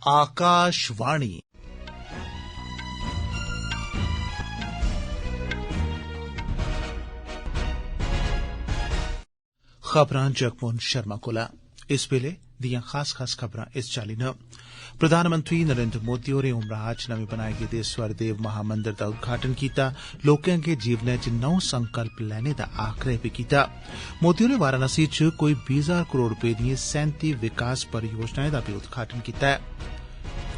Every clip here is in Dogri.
आकाशवाणी खबरां जगमोहन शर्मा कोला। इस वेले दियां खास खबरां इस चाल्ली न। प्रधानमंत्री नरेंद्र मोदी होरें उमराह च नमें बनाए गेदे स्वरदेव महामंदिर दा उद्घाटन कीता। लोकें अग्गे जीवनै च नौ संकल्प लैने दा आग्रह बी कीता। मोदी होरें वाराणसी च कोई 20,000 करोड़ रपे दिएं 37 विकास परियोजनाएं दा बी उद्घाटन कीता।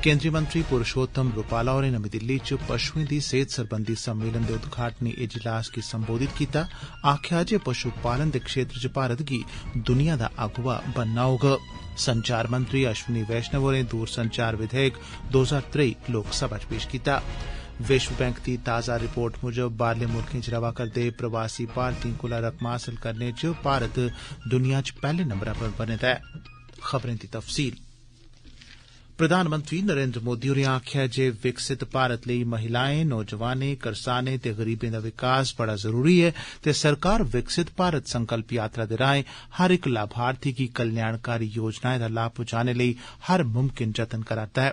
केंद्रीय मंत्री पुरुषोत्तम रूपाला होरें नमीं दिल्ली च पशुएं दी सेहत सरबंधी सम्मेलन दे उद्घाटनी इजलास गी संबोधित कीता। आखेआ जे पशु पालन दे क्षेत्र च भारत गी दुनिया दा अगुवा बनना होग। संचार मंत्री अश्विनी वैष्णव होरें दूरसंचार विधेयक 2023 लोकसभा च पेश कीता। विश्व बैंक दी ताज़ा रिपोर्ट मुजब बाहरले मुल्खें च रवा करदे प्रवासी भारतीयें कोला रकम हासल करने च भारत दुनिया च पैहले नंबरै पर बने दा ऐ। खबरें दी तफसील। प्रधानमंत्री नरेंद्र मोदी होरें आखेआ जे विकसित भारत लेई महिलाएं, नौजवानें, करसानें ते गरीबें दा विकास बड़ा जरूरी ऐ ते सरकार विकसित भारत संकल्प यात्रा दे राएं हर इक लाभार्थी गी कल्याणकारी योजनाएं दा लाभ पुजाने लेई हर मुमकिन जतन करा'रदा ऐ।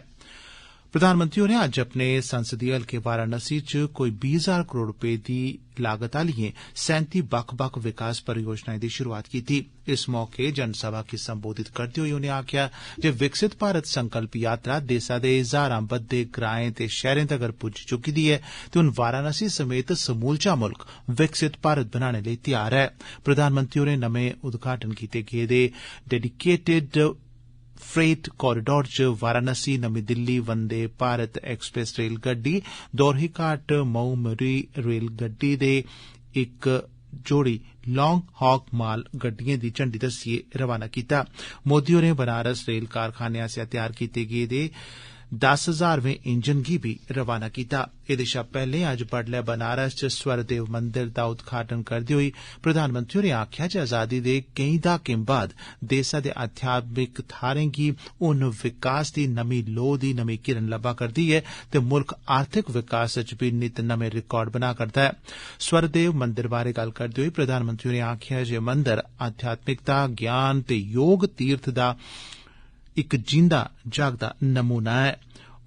प्रधानमंत्री होरें अज्ज अपने संसदीय हलके वाराणसी च कोई 20,000 करोड़ रपे दी लागत आलिएं 37 बक्ख-बक्ख विकास परियोजनाएं दी शुरूआत कीती। इस मौके जनसभा गी संबोधित करदे होई उनें आखेआ जे विकसित भारत संकल्प यात्रा देसै दे हजारां बद्दे ग्राएं ते शैहरें तगर पुज्जी चुकी दी ऐ ते हुन वाराणसी समेत समूलचा मुल्क विकसित भारत बनाने लेई तैयार ऐ। प्रधानमंत्री होरें नमें उद्घाटन कीते गेदे डेडिकेटेड फ्रेट कॉरिडोर च वाराणसी नमीं दिल्ली वंदे भारत एक्सप्रेस रेल गड्डी, दोरही घाट मऊ मुरी रेल गड्डी दे इक जोड़ी लॉन्ग हॉक माल गड्डिएं दी झंडी दस्सिए रवाना कीता। मोदी होरें बनारस रेल कारखाने आसेआ तैयार कीते गेदे 10,000वें इंजन गी बी रवाना कीता। एह्दे शा पैहले अज्ज बड्डलै बनारस च स्वरदेव मंदिर दा उद्घाटन करदे होई प्रधानमंत्री होरें आखेआ जे आजादी दे केई दहाकें बाद देसै दे आध्यात्मिक थाहरें गी हुन विकास दी नमीं लोऽ दी नमीं किरण लब्भा करदी ऐ ते मुल्ख आर्थिक विकास च बी नित नमें रिकार्ड बना करदा ऐ। स्वरदेव मंदिर बारै गल्ल करदे होई प्रधानमंत्री होरें आखेआ जे मंदिर आध्यात्मिकता, ज्ञान ते योग तीर्थ दा इक जींदा जागदा नमूना ऐ।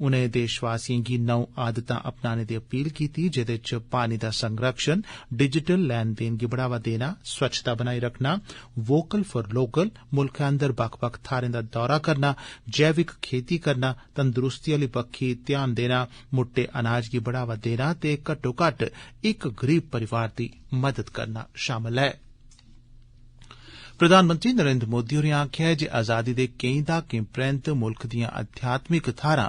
उनें देशवासिएं गी नौ आदतां अपनाने दी अपील कीती जेदे च पानी दा संरक्षण, डिजिटल लैन देन गी बढ़ावा देना, स्वच्छता बनाई रखना, वोकल फॉर लोकल, मुल्खै अंदर बक्ख-बक्ख थाहरें दा दौरा करना, जैविक खेती करना, तंदरुस्ती आली बक्खी ध्यान देना, मुट्टे अनाज गी बढ़ावा देना ते घट्टो-घट्ट इक गरीब परिवार दी मदद करना शामल ऐ। प्रधानमंत्री नरेंद्र मोदी होरें आखेआ ऐ जे आजादी दे केई दहाकें परैंत मुल्ख दियां आध्यात्मिक थाहरां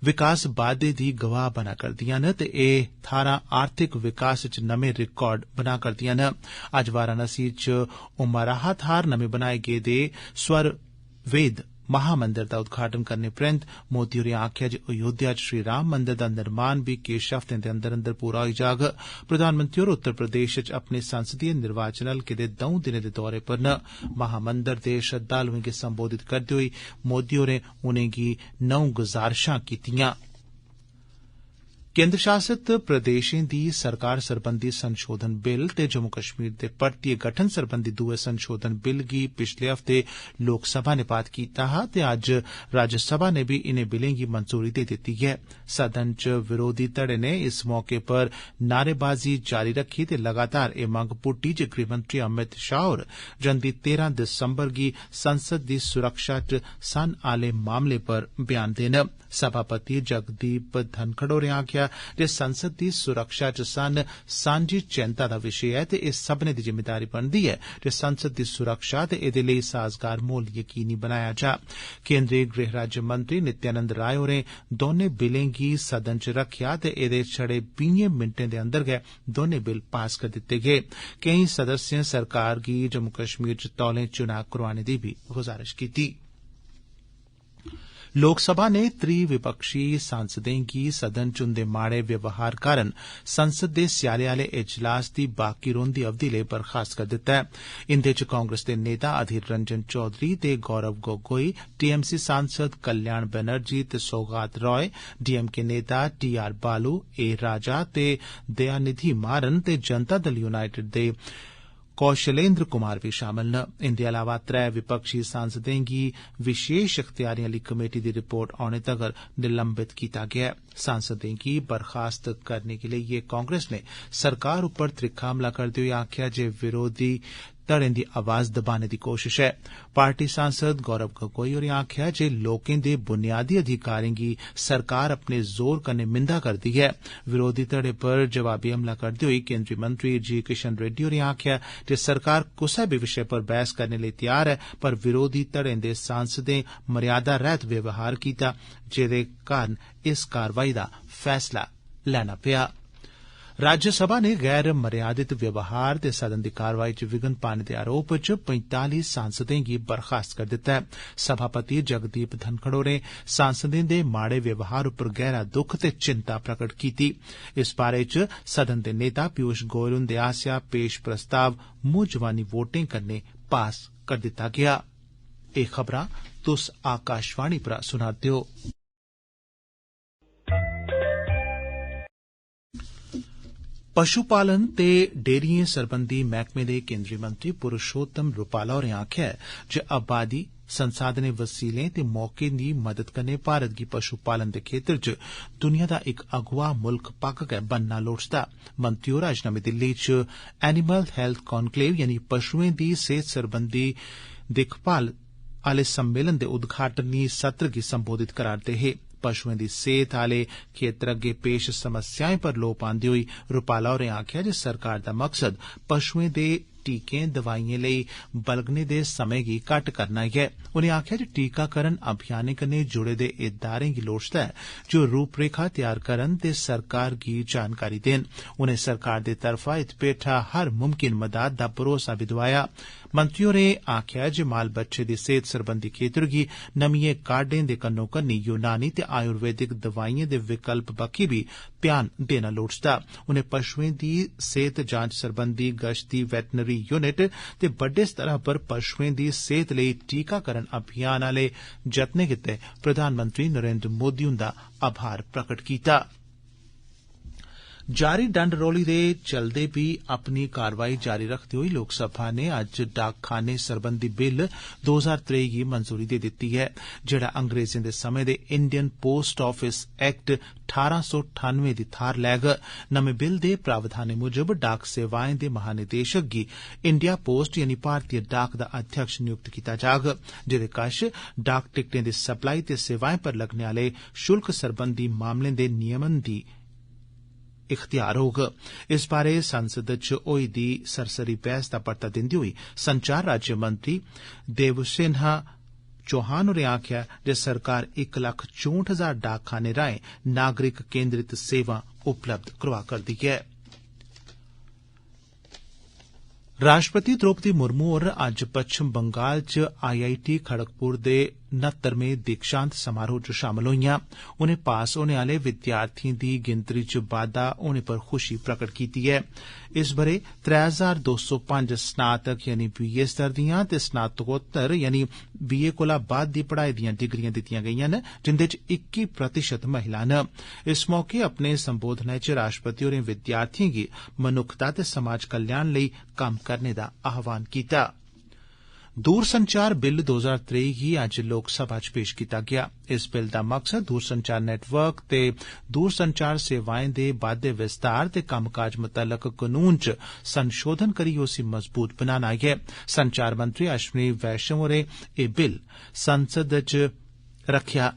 विकास बाद्दे दी गवाह बना करदियां न ते एह् थाहरां आर्थिक विकास च नमें रिकार्ड बना करदियां न। अज्ज वाराणसी च उमराह थाहर नमें बनाए गेदे स्वरवेद महामंदिर दा उद्घाटन करने परैंत मोदी होरें आखेआ जे अयोध्या च श्री राम मंदिर दा निर्माण बी किश हफ्तें दे अंदर अंदर पूरा होई जाग। प्रधानमंत्री होर उत्तर प्रदेश च अपने संसदीय निर्वाचन हलके दे 2 दिनें दे दौरे पर न। महामंदिर दे श्रद्धालुएं गी संबोधित करदे होई मोदी होरें उनेंगी 9 गुजारिशां कीतियां। केंद्र शासित प्रदेशें दी सरकार सरबंधी संशोधन बिल ते जम्मू कश्मीर दे परतिए गठन सरबंधी दुए संशोधन बिल गी पिछले हफ्ते लोकसभा ने पास कीता हा ते अज्ज राज्यसभा ने बी इनें बिलें गी मंजूरी देई दित्ती ऐ। सदन च विरोधी धड़े ने इस मौके पर नारेबाजी जारी रखी ते लगातार एह् मंग पुट्टी जे गृहमंत्री अमित शाह होर जंदी 13 दिसंबर गी संसद दी सुरक्षा च सन आले मामले पर बयान देन। सभापति जगदीप धनखड़ होरें आखेआ जे संसद दी सुरक्षा च सांझी चैंता दा विशे ऐ ते इस सब्भनें दी जिम्मेदारी बनदी ऐ जे संसद दी सुरक्षा ते एदे लेई साजगार माहौल यकीनी बनाया जा। केंद्रीय गृह राज्य मंत्री नित्यानंद राय होरें दौनें बिलें गी सदन च रखेआ ते एदे छड़े 20 मिंटें दे अंदर गै दौनें बिल पास करी दित्ते गे। केईं सदस्यें सरकार गी जम्मू कश्मीर च तौले चुनां करोआने दी बी गुजारिश कीती। लोकसभा ने त्रिविपक्षी सांसदें गी सदन च उंदे माड़े व्यवहार कारण संसद दे स्याले आले इजलास दी बाकी रौंदी अवधि लेई बर्खास्त करी दित्ता ऐ। इंदे च कांग्रेस दे नेता अधीर रंजन चौधरी ते गौरव गोगोई, टीएमसी सांसद कल्याण बनर्जी ते सौगात रॉय, डीएमके नेता टीआर बालू, ए राजा ते दयानिधि मारन ते जनता दल यूनाइटेड दे कौशलेंद्र कुमार बी शामल न। इंदे अलावा 3 विपक्षी सांसदें गी विशेष इख्तियारें आली कमेटी दी रिपोर्ट औने तगर निलंबित कीता गेआ। सांसदें गी बर्खास्त करने गी लेइयै कांग्रेस ने सरकार उप्पर त्रिक्खा हमला करदे होई आखेआ जे विरोधी धड़ें दी आवाज दबाने दी कोशिश ऐ। पार्टी सांसद गौरव गगोई होरें आखेआ जे लोकें दे बुनियादी अधिकारें गी सरकार अपने जोर कन्नै मिंदा करदी ऐ। विरोधी धड़े पर जवाबी हमला करदे होई केंद्री मंत्री जी किशन रेड्डी होरें आखेआ जे सरकार कुसै बी विषय पर बहस करने लेई तैयार ऐ, पर विरोधी धड़ें दे सांसदें मर्यादा रैहत व्यवहार कीता, जेदे कारण इस कारवाई दा फैसला लैना पेआ। राज्यसभा ने गैर मर्यादित व्यवहार ते सदन दी कारवाई च विघ्न पाने दे आरोप च 45 सांसदें गी बर्खास्त करी दित्ता ऐ। सभापति जगदीप धनखड़ होरें सांसदें दे माड़े व्यवहार उप्पर गहरा दुख ते चिंता प्रकट कीती। इस बारे च सदन दे नेता पीयूष गोयल हुंदे आसेआ पेश प्रस्ताव मुंह जवानी वोटें कन्नै पास करी दित्ता गेआ। एह खबरां तुस आकाशवाणी परा सुना दे ओ। पशु पालन ते डेयरिएं सरबंधी मैहकमे दे केंद्री मंत्री पुरुषोत्तम रूपाला होरें आखेआ ऐ जे आबादी, संसाधनें वसीलें ते मौकें दी मदद कन्नै भारत गी पशु पालन दे खेतर च दुनिया दा इक अगुआ मुल्ख पक्क गै बनना लोड़चदा। मंत्री होर अज्ज नमीं दिल्ली च एनिमल हेल्थ कॉन्क्लेव यानी पशुएं दी सेहत सरबंधी दिक्खभाल आले सम्मेलन दे उद्घाटनी सत्र गी संबोधित करा'रदे हे। पशुएं दी सेहत आले खेतर अग्गे पेश समस्याएं पर लोऽ पांदे होई रूपाला होरें आखेआ जे सरकार दा मकसद पशुएं दे टीकें दवाइएं लेई बलगने दे समें गी घट्ट करना ऐ। उनें आखेआ जे टीकाकरण अभियानें कन्नै जुड़े दे इदारें गी लोड़चदा ऐ जो रूपरेखा तैयार करन ते सरकार गी जानकारी देन। उनें सरकार दी तरफा इत पेठा हर मुमकिन मदाद दा भरोसा बी दोआया। मंत्री होरें आखेआ जे माल बच्छे दी सेहत सरबंधी खेतर गी नमिएं काह्डें दे कन्नो कन्नी यूनानी ते आयुर्वेदिक दवाइएं दे विकल्प बक्खी बी ध्यान देना लोड़चदा। उनें पशुएं दी सेहत जांच सरबंधी गश्ती वैटनरी यूनिट ते बड्डे स्तरै पर पशुएं दी सेहत लेई टीकाकरण अभियान आले जतनें गित्तै प्रधानमंत्री नरेंद्र मोदी हुंदा आभार प्रकट कीता। जारी डंड रौली दे चलदे बी अपनी कारवाई जारी रखदे होई लोकसभा ने अज्ज डाकखाने सरबंधी बिल 2003 गी मंजूरी दे दित्ती ऐ, जेड़ा अंग्रेजें दे समें दे इंडियन पोस्ट ऑफिस एक्ट 1898 दी थार लैग। नमें बिल दे प्रावधानें मुजब डाक सेवाएं दे महानिदेशक गी इंडिया पोस्ट यानी भारतीय डाक दा अध्यक्ष नियुक्त कीता जाग, जेदे कश डाक टिकटें दी सप्लाई ते सेवाएं पर लगने आले शुल्क सरबंधी मामलें दे नियमन दी इख्तियार होग। इस बारे संसद च होई दी सरसरी बहस दा परता दिंदे होई संचार राज्यमंत्री देवसेना चौहान होरें आखेआ जे सरकार 1,64,000 डाकखाने राएं नागरिक केंद्रित सेवा उपलब्ध करोआ करदी ऐ। राष्ट्रपति द्रौपदी मुर्मू होर अज्ज पच्छम बंगाल च IIT खड़गपुर दे 69वें दीक्षांत समारोह च शामल होईयां। उनें पास होने आले विद्यार्थिएं दी गिनतरी च बाद्दा होने पर खुशी प्रकट कीती ऐ। इस बरे 3205 स्नातक यानी BA स्तर दियां ते स्नातकोत्तर यानी BA कोला बाद दी पढ़ाई दियां डिग्रियां दित्तियां गेईयां न, जिंदे च 21% महिला न। इस मौके अपने संबोधनै च राष्ट्रपति होरें विद्यार्थिएं गी मनुक्खता ते समाज कल्याण लेई कम्म करने दा आह्वान कीता। दूरसंचार बिल 2023 गी अज्ज लोकसभा च पेश कीता गेआ। इस बिल दा मकसद दूरसंचार नेटवर्क ते दूरसंचार सेवाएं दे बाद्दे विस्तार ते कम्मकाज मुतल्लक कानून च संशोधन करियै उसी मजबूत बनाना ऐ। संचार मंत्री अश्विनी वैष्णव होरें एह् बिल संसद च रखेआ।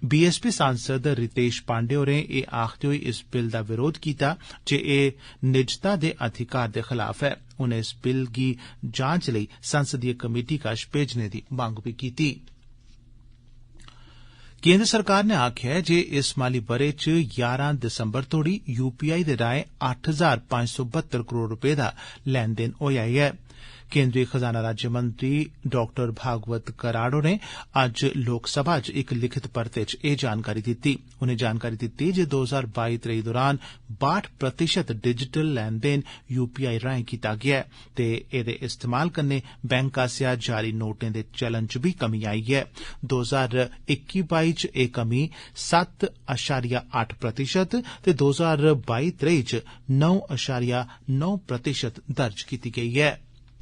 BSP सांसद रितेश पांडे होरें एह् आखदे होई इस बिल दा विरोध कीता जे एह् निजता दे अधिकार दे खलाफ ऐ। उनें इस बिल गी जांच लेई संसदीय कमेटी कश भेजने दी मंग बी कीती। केंद्र सरकार ने आखेआ ऐ जे इस माली ब'रे च 11 दिसंबर तोड़ी UPI दे राएं 8,572 करोड़ रपे दा लैन देन होआ ऐ। केंद्रीय खजाना राज्य मंत्री डॉक्टर भागवत कराड़ होरें अज्ज लोकसभा च इक लिखित परते च एह जानकारी दित्ती। उनें जानकारी दित्ती जे 2022-23 दौरान 62% डिजिटल लैन देन UPI राएं कीता गेआ ते एहदे इस्तेमाल कन्नै बैंक आसेआ जारी नोटें दे चलन च बी कमी आई ऐ। 2021-22 च एह कमी 7.8% ते 2022-23 च 9.9% दर्ज कीती गेई ऐ।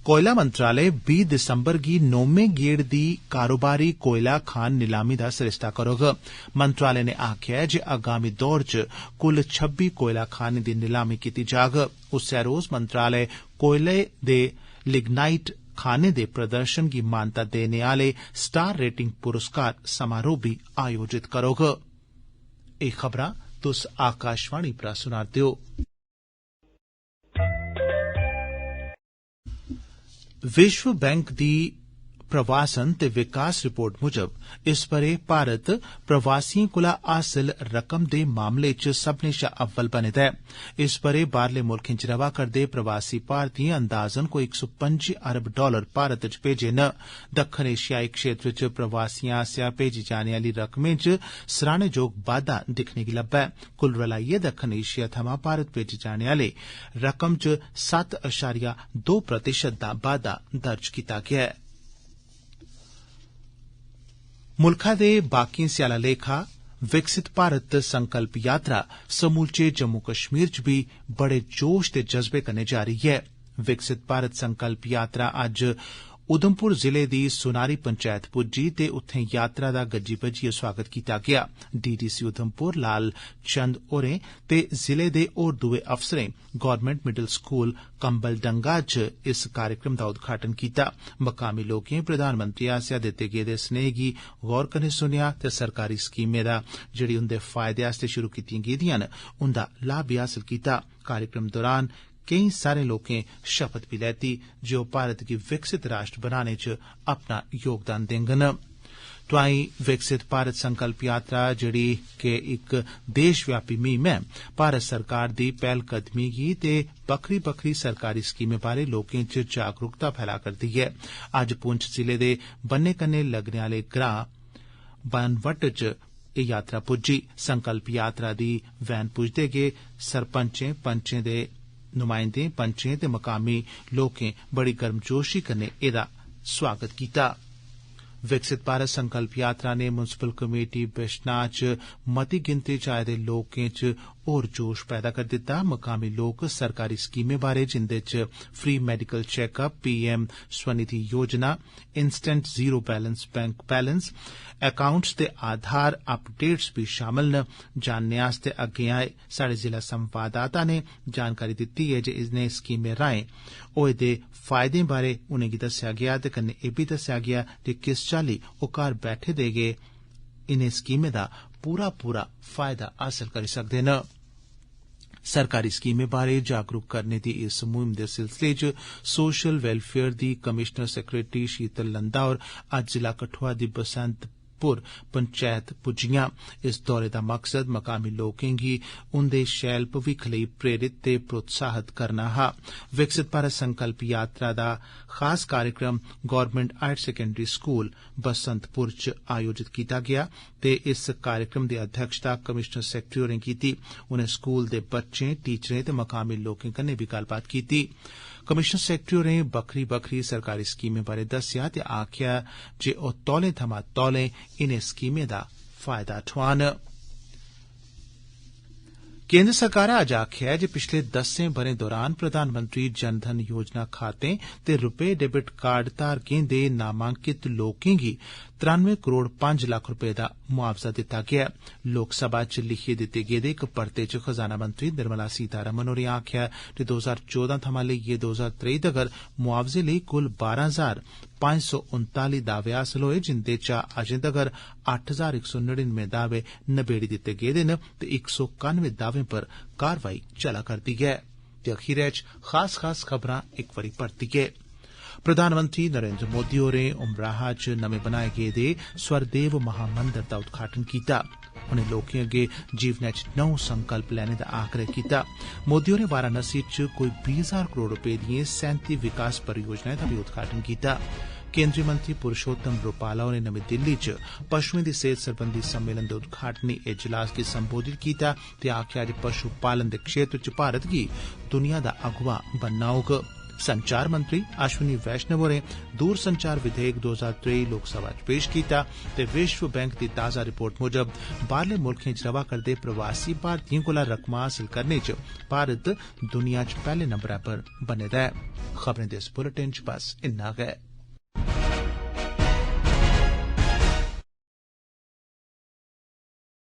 कोयला मंत्रालय 20 दिसंबर गी 9वें गेड़ दी कारोबारी कोयला खान नीलामी दा सरिस्ता करोग। मंत्रालय ने आखेआ ऐ जे आगामी दौर च कुल 26 कोयला खानें दी नीलामी कीती जाग। उस्सै रोज मंत्रालय कोयले दे लिग्नाइट खाने दे प्रदर्शन गी मानता देने आले स्टार रेटिंग पुरस्कार समारोह बी आयोजित करोग। एह खबरां तुस आकाशवाणी परा सुना'रदे ओ। विश्व बैंक दी प्रवासन ते विकास रिपोर्ट मुजब इस बरे भारत प्रवासिएं कोला हासल रकम दे मामले च सब्भनें शा अव्वल बने दा ऐ। इस बरे बाहरले मुल्खें च रवा करदे प्रवासी भारतीयें अंदाजन कोई $125 अरब भारत च भेजे न। दक्खन एशियाई क्षेत्र च प्रवासिएं आसेआ भेजी जाने आली रकमें च सराहनेजोग बाद्दा दिक्खने गी लब्भा ऐ। कुल रलाइयै दक्खन एशिया थमां भारत भेजी जाने आले रकम च 7.2% दा बाद्दा दर्ज कीता गेआ ऐ। मुल्खा दे बाकी हिस्सें आला लेखा विकसित भारत संकल्प यात्रा समूलचे जम्मू कश्मीर च बी बड़े जोश ते जज्बे कन्नै जारी ऐ। विकसित भारत संकल्प यात्रा अज्ज उधमपुर जिले दी सुनारी पंचैत पुज्जी ते उत्थें यात्रा दा गज्जी बज्जियै स्वागत कीता गेआ। DDC उधमपुर लाल चंद होरें ते जिले दे होर दुए अफसरें गवर्नमेंट मिडल स्कूल कंबल डंगा च इस कार्यक्रम दा उद्घाटन कीता। मकामी लोकें प्रधानमंत्री आसेआ दित्ते गेदे स्नेह गी गौर कन्नै सुनेआ ते सरकारी स्कीमें दा जेहड़ी उंदे फायदे आस्तै शुरू कीतियां गेदियां न उंदा लाभ भी हासल कीता। कार्यक्रम दौरान केई सारे लोकें शपथ भी लैती जे ओह भारत गी विकसित राष्ट्र बनाने च अपना योगदान देंगन। तोआईं विकसित भारत संकल्प यात्रा जेहड़ी के इक देशव्यापी मुहिम ऐ, भारत सरकार दी पैहलकदमी गी ते बक्खरी बक्खरी सरकारी स्कीमें बारै लोकें च जागरूकता फैला करदी ऐ। अज्ज पुंछ जिले दे बन्ने कन्नै लगने आले ग्रां बनवट च एह यात्रा पुज्जी। संकल्प यात्रा दी वैन पुजदे गै सरपंचें पंचें दे नुमाइंदें पंचें ते मकामी लोकें बड़ी गर्मजोशी कन्नै एहदा स्वागत कीता। विकसित भारत संकल्प यात्रा ने म्युनिसिपल कमेटी बिश्नाह च मती गिनतरी च आए दे लोकें च होर जोश पैदा करी दित्ता। मकामी लोक सरकारी स्कीमें बारै जिंदे च free medical checkup, PM Svanidhi योजना, instant zero balance bank balance accounts ते आधार अपडेट्स भी शामिल न। जानने आस्तै अग्गे आए साढ़े जिला संवाददाता ने जानकारी दित्ती है जे इनें स्कीमें राएं होए दे फायदें बारै उनेंगी दस्सेआ गेआ ते कन्नै एह बी दस्सेआ गेआ जे किस चाल्ली ओह घर बैठे दे गै इनें स्कीमें दा पूरा फायदा हासल करी सकदे न। सरकारी स्कीमें बारै जागरूक करने दी इस मुहिम दे सिलसिले च सोशल वेलफेयर दी कमिश्नर सैक्रेटरी शीतल लंदा होर अज्ज जिला कठुआ दी बसंतपुर पंचैत पुज्जियां। इस दौरे दा मकसद मकामी लोकें गी उंदे शैल भविक्ख लेई प्रेरित ते प्रोत्साहित करना हा। विकसित भारत संकल्प यात्रा दा खास कार्यक्रम government higher secondary school Basantpur च आयोजित कीता गेआ ते इस कार्यक्रम दी अध्यक्षता कमिश्नर सैक्रेटरी होरें कीती। उनें स्कूल दे बच्चें, टीचरें ते मकामी लोकें कन्नै बी गल्लबात कीती। कमिश्नर सैक्रेटरी होरें बक्खरी बक्खरी सरकारी स्कीमें बारै दस्सेआ ते आखेआ जे ओह तौले थमां तौले इनें स्कीमें दा फायदा ठोआन। केंद्र सरकारै अज्ज आखेआ ऐ जे पिछले 10 ब'रें दौरान प्रधानमंत्री जनधन योजना खातें ते रुपे डेबिट कार्ड धारकें दे नामांकित लोकें गी 93 करोड़ 5 लक्ख रपे दा मुआवजा दित्ता गेआ। लोकसभा च लिखियै दित्ते गेदे इक परते च खजाना मंत्री निर्मला सीतारमण होरें आखेआ जे 2014 थमां लेइयै 2023 तगर मुआवजे लेई कुल 12,539 दावे हासल होए, जिंदे चा अजें तगर 8,199 दावे नबेड़ी दित्ते गेदे न ते 191 दावें पर कारवाई चला करदी ऐ। ते अखीरै च खास खबरां इक बारी परतियै प्रधानमंत्री नरेंद्र मोदी होरें उमराह च नमें बनाए गेदे स्वरदेव महामंदर दा उद्घाटन कीता। उनें लोकें अग्गे जीवनै च नौ संकल्प लैने दा आग्रह कीता। मोदी होरें वाराणसी च कोई 20,000 करोड़ रपे दिएं 37 विकास परियोजनाएं दा बी उद्घाटन कीता। केंद्रीय मंत्री पुरुषोत्तम रूपाला होरें नमीं दिल्ली च पशुएं दी सेहत सरबंधी सम्मेलन दे उद्घाटनी इजलास गी संबोधित कीता ते आखेआ जे पशु पालन दे क्षेत्र च भारत गी दुनिया दा अगुवा बनना होग। संचार मंत्री अश्विनी वैष्णव होरें दूर संचार विधेयक 2023 लोकसभा च पेश कीता ते विश्व बैंक दी ताज़ा रिपोर्ट मुजब बाहरले मुल्खें च रवा करदे प्रवासी भारतीयें कोला रकमा हासल करने च भारत दुनिया च पैहले नंबरै पर बने दा ऐ। खबरें दे इस बुलेटिन च बस इन्ना गै।